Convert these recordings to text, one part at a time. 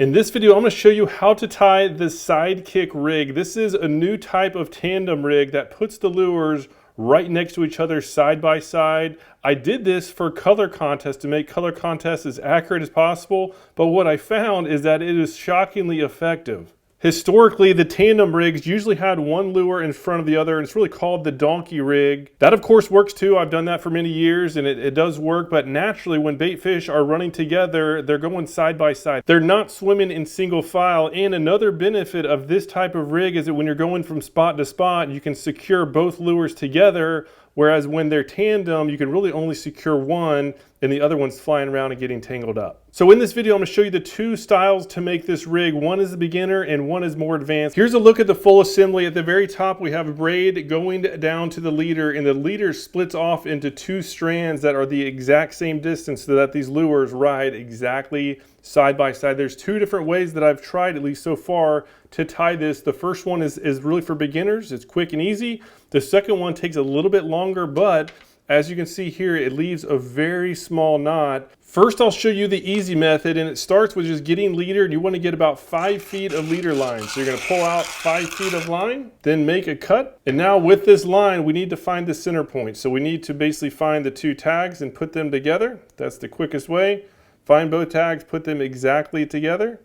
In this video, I'm going to show you how to tie the Sidekick rig. This is a new type of tandem rig that puts the lures right next to each other side by side. I did this for color contest to make color contests as accurate as possible, but what I found is that it is shockingly effective. Historically, the tandem rigs usually had one lure in front of the other, and it's really called the donkey rig. That of course works too. I've done that for many years and it does work, but naturally when baitfish are running together, they're going side by side. They're not swimming in single file, and another benefit of this type of rig is that when you're going from spot to spot, you can secure both lures together, whereas when they're tandem, you can really only secure one and the other one's flying around and getting tangled up. So in this video, I'm going to show you the two styles to make this rig. One is the beginner and one is more advanced. Here's a look at the full assembly. At the very top, we have a braid going down to the leader, and the leader splits off into two strands that are the exact same distance so that these lures ride exactly side by side. There's two different ways that I've tried, at least so far, to tie this. The first one is really for beginners. It's quick and easy. The second one takes a little bit longer, but as you can see here, it leaves a very small knot. First, I'll show you the easy method, and it starts with just getting leader, and you want to get about 5 feet of leader line. So you're going to pull out 5 feet of line, then make a cut. And now with this line, we need to find the center point. So we need to basically find the two tags and put them together. That's the quickest way. Find both tags, put them exactly together.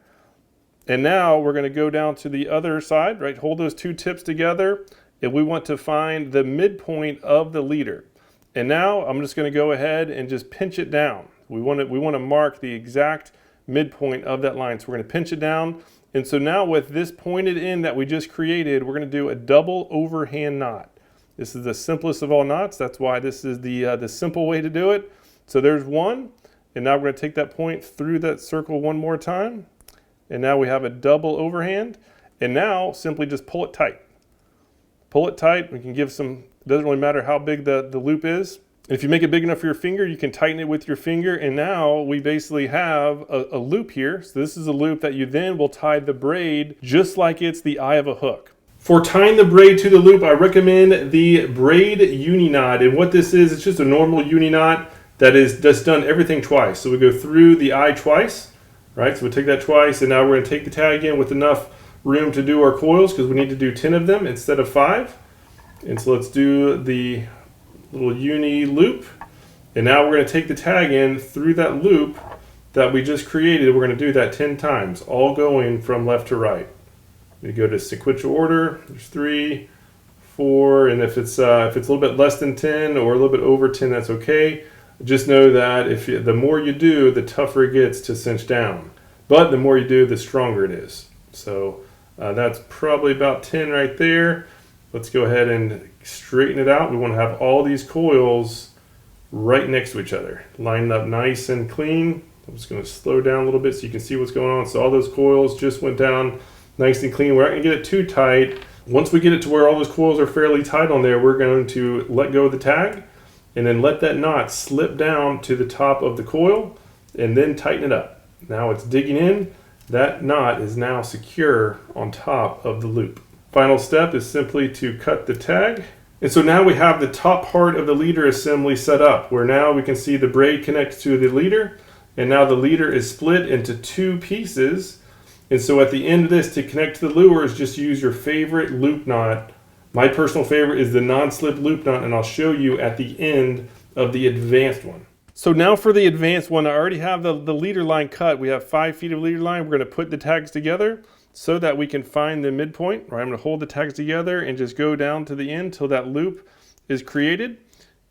And now we're going to go down to the other side, right? Hold those two tips together, and we want to find the midpoint of the leader. And now I'm just going to go ahead and just pinch it down. We want to mark the exact midpoint of that line. So we're going to pinch it down. And so now with this pointed end that we just created, we're going to do a double overhand knot. This is the simplest of all knots. That's why this is the simple way to do it. So there's one. And now we're going to take that point through that circle one more time. And now we have a double overhand. And now simply just pull it tight. Pull it tight. We can give some, it doesn't really matter how big the loop is. If you make it big enough for your finger, you can tighten it with your finger. And now we basically have a loop here. So this is a loop that you then will tie the braid just like it's the eye of a hook. For tying the braid to the loop, I recommend the braid uni knot. And what this is, it's just a normal uni knot that's done everything twice. So we go through the eye twice, right? So we take that twice, and now we're going to take the tag in with enough room to do our coils because we need to do 10 of them instead of 5. And so let's do the little uni loop. And now we're going to take the tag in through that loop that we just created. We're going to do that 10 times, all going from left to right. We go to sequential order. There's 3, 4, and if it's a little bit less than 10 or a little bit over 10, that's okay. Just know that the more you do, the tougher it gets to cinch down. But the more you do, the stronger it is. So that's probably about 10 right there. Let's go ahead and straighten it out. We want to have all these coils right next to each other, lined up nice and clean. I'm just going to slow down a little bit so you can see what's going on. So all those coils just went down nice and clean. We're not going to get it too tight. Once we get it to where all those coils are fairly tight on there, we're going to let go of the tag and then let that knot slip down to the top of the coil and then tighten it up. Now it's digging in. That knot is now secure on top of the loop. Final step is simply to cut the tag. And so now we have the top part of the leader assembly set up, where now we can see the braid connects to the leader, and now the leader is split into 2 pieces. And so at the end of this, to connect to the lures, just use your favorite loop knot. My personal favorite is the non-slip loop knot, and I'll show you at the end of the advanced one. So now for the advanced one, I already have the leader line cut. We have 5 feet of leader line. We're going to put the tags together so that we can find the midpoint. Right, I'm going to hold the tags together and just go down to the end till that loop is created.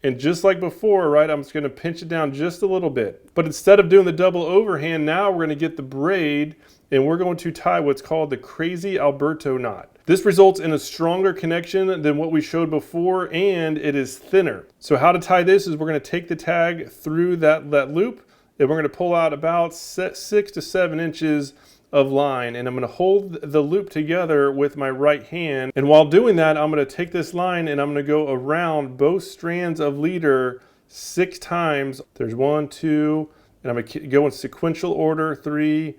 And just like before, right, I'm just going to pinch it down just a little bit. But instead of doing the double overhand, now we're going to get the braid and we're going to tie what's called the crazy Alberto knot. This results in a stronger connection than what we showed before, and it is thinner. So how to tie this is we're going to take the tag through that loop, and we're going to pull out about 6 to 7 inches of line, and I'm going to hold the loop together with my right hand. And while doing that, I'm going to take this line and I'm going to go around both strands of leader 6 times. There's 1, 2, and I'm going to go in sequential order, 3,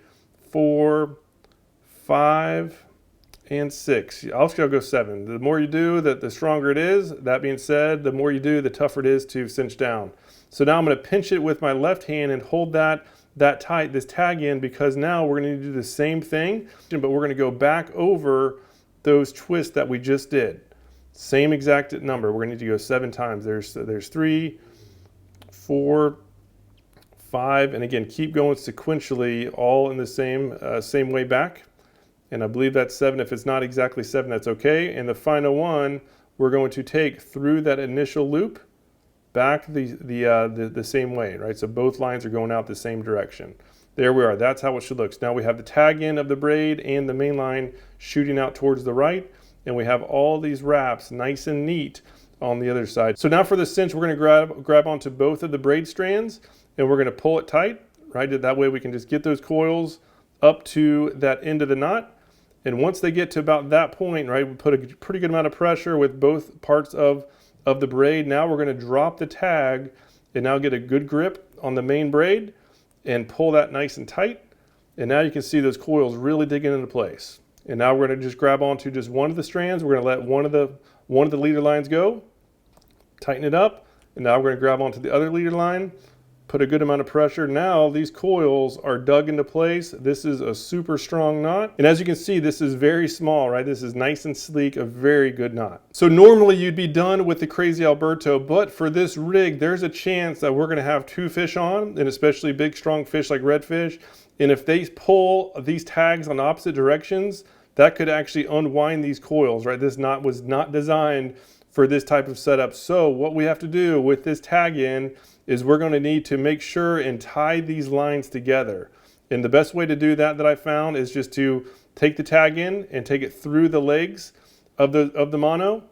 4, 5, and 6. I'll go 7. The more you do, the stronger it is. That being said, the more you do, the tougher it is to cinch down. So now I'm going to pinch it with my left hand and hold that that tight, this tag in, because now we're going to do the same thing, but we're going to go back over those twists that we just did. Same exact number. We're going to need to go 7 times. There's 3, 4, 5, and again, keep going sequentially, all in the same way back. And I believe that's 7. If it's not exactly 7, that's okay. And the final one, we're going to take through that initial loop back the same way, right? So both lines are going out the same direction. There we are. That's how it should look. So now we have the tag end of the braid and the main line shooting out towards the right, and we have all these wraps nice and neat on the other side. So now for the cinch, we're going to grab onto both of the braid strands, and we're going to pull it tight, right? That way we can just get those coils up to that end of the knot. And once they get to about that point, right, we put a pretty good amount of pressure with both parts of the braid. Now we're going to drop the tag and now get a good grip on the main braid and pull that nice and tight. And now you can see those coils really digging into place. And now we're going to just grab onto just one of the strands. We're going to let one of the leader lines go, tighten it up, and now we're going to grab onto the other leader line, put a good amount of pressure. Now these coils are dug into place. This is a super strong knot. And as you can see, this is very small, right? This is nice and sleek, a very good knot. So normally you'd be done with the Crazy Alberto, but for this rig, there's a chance that we're gonna have 2 fish on, and especially big, strong fish like redfish. And if they pull these tags on opposite directions, that could actually unwind these coils, right? This knot was not designed for this type of setup. So what we have to do with this tag in is we're going to need to make sure and tie these lines together. And the best way to do that I found is just to take the tag in and take it through the legs of the mono,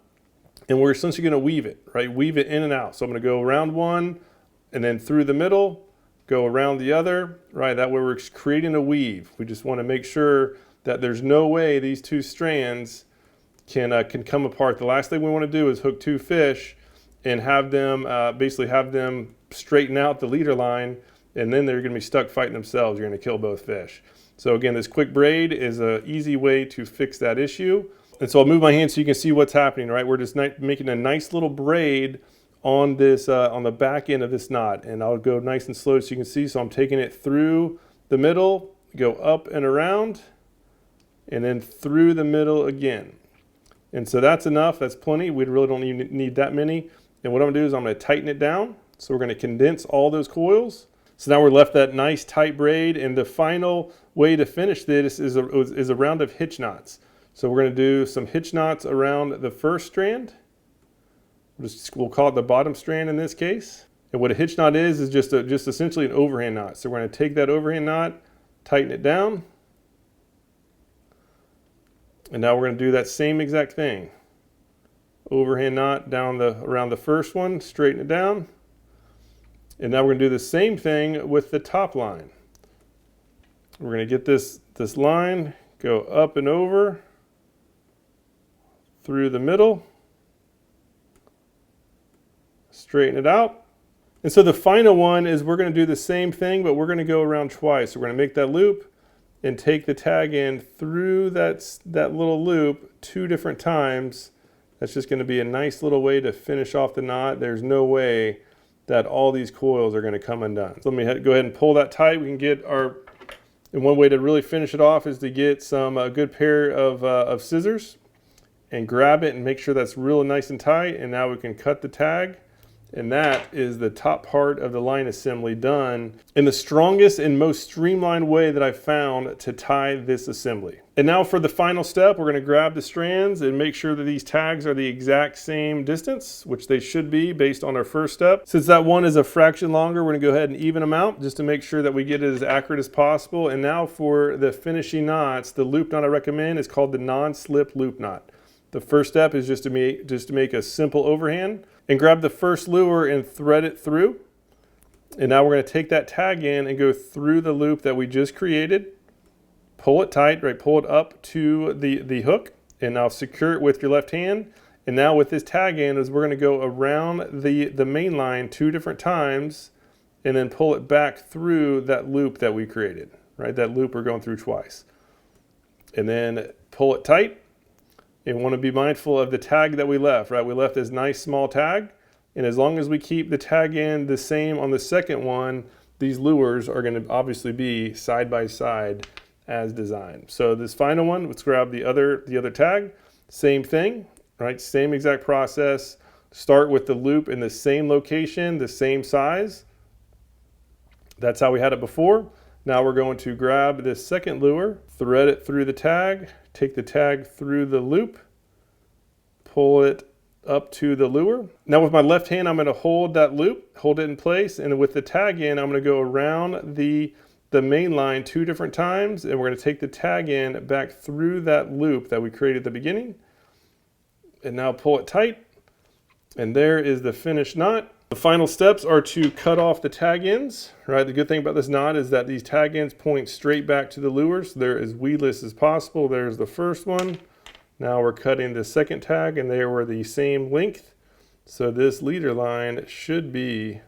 and we're essentially going to weave it, right? Weave it in and out. So I'm going to go around one and then through the middle, go around the other, right? That way we're creating a weave. We just want to make sure that there's no way these 2 strands can come apart. The last thing we want to do is hook 2 fish and have them basically have them straighten out the leader line, and then they're going to be stuck fighting themselves. You're going to kill both fish. So again, this quick braid is an easy way to fix that issue. And so I'll move my hand so you can see what's happening, right? We're just making a nice little braid on this on the back end of this knot, and I'll go nice and slow so you can see. So I'm taking it through the middle, go up and around, and then through the middle again. And so that's enough. That's plenty. We really don't even need that many. And what I'm going to do is I'm going to tighten it down. So we're going to condense all those coils. So now we're left that nice tight braid. And the final way to finish this is a round of hitch knots. So we're going to do some hitch knots around the first strand. We'll call it the bottom strand in this case. And what a hitch knot is just essentially an overhand knot. So we're going to take that overhand knot, tighten it down. And now we're going to do that same exact thing. Overhand knot down around the first one, straighten it down. And now we're going to do the same thing with the top line. We're going to get this line, go up and over, through the middle, straighten it out. And so the final one is we're going to do the same thing, but we're going to go around twice. So we're going to make that loop and take the tag in through that little loop 2 different times. That's just going to be a nice little way to finish off the knot. There's no way that all these coils are going to come undone. So let me go ahead and pull that tight. We can get and one way to really finish it off is to get some good pair of scissors and grab it and make sure that's real nice and tight. And now we can cut the tag. And that is the top part of the line assembly done in the strongest and most streamlined way that I've found to tie this assembly. And now for the final step, we're going to grab the strands and make sure that these tags are the exact same distance, which they should be based on our first step. Since that one is a fraction longer, we're going to go ahead and even them out just to make sure that we get it as accurate as possible. And now for the finishing knots, the loop knot I recommend is called the non-slip loop knot. The first step is just to make a simple overhand and grab the first lure and thread it through. And now we're going to take that tag in and go through the loop that we just created. Pull it tight, right? Pull it up to the hook, and now secure it with your left hand. And now with this tag in is we're going to go around the main line 2 different times and then pull it back through that loop that we created, right? That loop we're going through twice. And then pull it tight. And want to be mindful of the tag that we left, right? We left this nice small tag, and as long as we keep the tag in the same on the second one, these lures are going to obviously be side by side as designed. So this final one, let's grab the other tag. Same thing, right? Same exact process. Start with the loop in the same location, the same size. That's how we had it before. Now we're going to grab this second lure, thread it through the tag, take the tag through the loop, pull it up to the lure. Now with my left hand, I'm going to hold that loop, hold it in place, and with the tag in, I'm going to go around the main line 2 different times, and we're going to take the tag in back through that loop that we created at the beginning, and now pull it tight, and there is the finished knot. The final steps are to cut off the tag ends, right? The good thing about this knot is that these tag ends point straight back to the lures. They're as weedless as possible. There's the first one. Now we're cutting the second tag, and they were the same length. So this leader line should be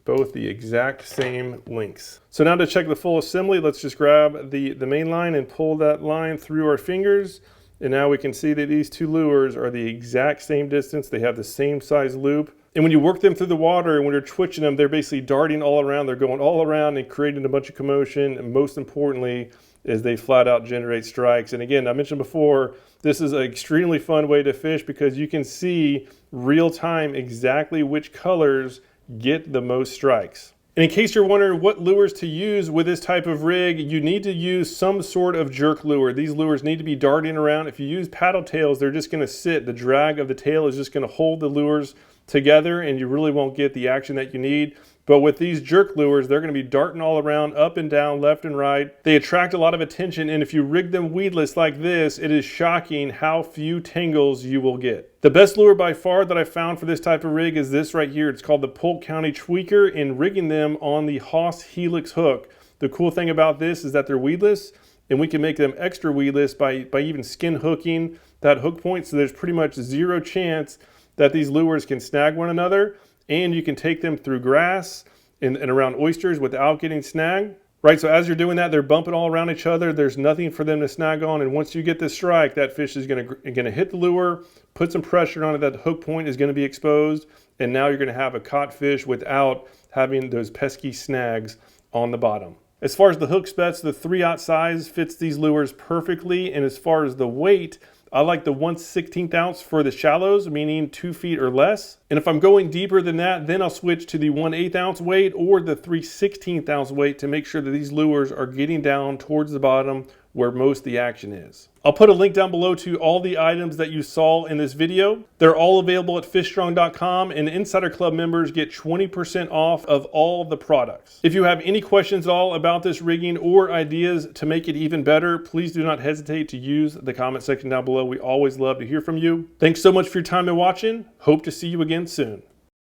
both the exact same lengths. So now to check the full assembly, let's just grab the main line and pull that line through our fingers. And now we can see that these 2 lures are the exact same distance. They have the same size loop. And when you work them through the water and when you're twitching them, they're basically darting all around. They're going all around and creating a bunch of commotion. And most importantly, is they flat out generate strikes. And again, I mentioned before, this is an extremely fun way to fish because you can see real time exactly which colors get the most strikes. And in case you're wondering what lures to use with this type of rig, you need to use some sort of jerk lure. These lures need to be darting around. If you use paddle tails, they're just going to sit. The drag of the tail is just going to hold the lures together and you really won't get the action that you need. But with these jerk lures, they're going to be darting all around, up and down, left and right. They attract a lot of attention, and if you rig them weedless like this, it is shocking how few tangles you will get. The best lure by far that I found for this type of rig is this right here. It's called the Polk County Tweaker, and rigging them on the Haas Helix hook. The cool thing about this is that they're weedless, and we can make them extra weedless by even skin hooking that hook point, so there's pretty much zero chance that these lures can snag one another. And you can take them through grass and around oysters without getting snagged, right? So as you're doing that, they're bumping all around each other. There's nothing for them to snag on. And once you get this strike, that fish is gonna hit the lure, put some pressure on it. That hook point is gonna be exposed. And now you're gonna have a caught fish without having those pesky snags on the bottom. As far as the hook specs, the 3/0 size fits these lures perfectly. And as far as the weight, I like the 1/16 ounce for the shallows, meaning 2 feet or less. And if I'm going deeper than that, then I'll switch to the 1/8 ounce weight or the 3/16 ounce weight to make sure that these lures are getting down towards the bottom where most of the action is. I'll put a link down below to all the items that you saw in this video. They're all available at fishstrong.com, and Insider Club members get 20% off of all the products. If you have any questions at all about this rigging or ideas to make it even better, please do not hesitate to use the comment section down below. We always love to hear from you. Thanks so much for your time and watching. Hope to see you again soon.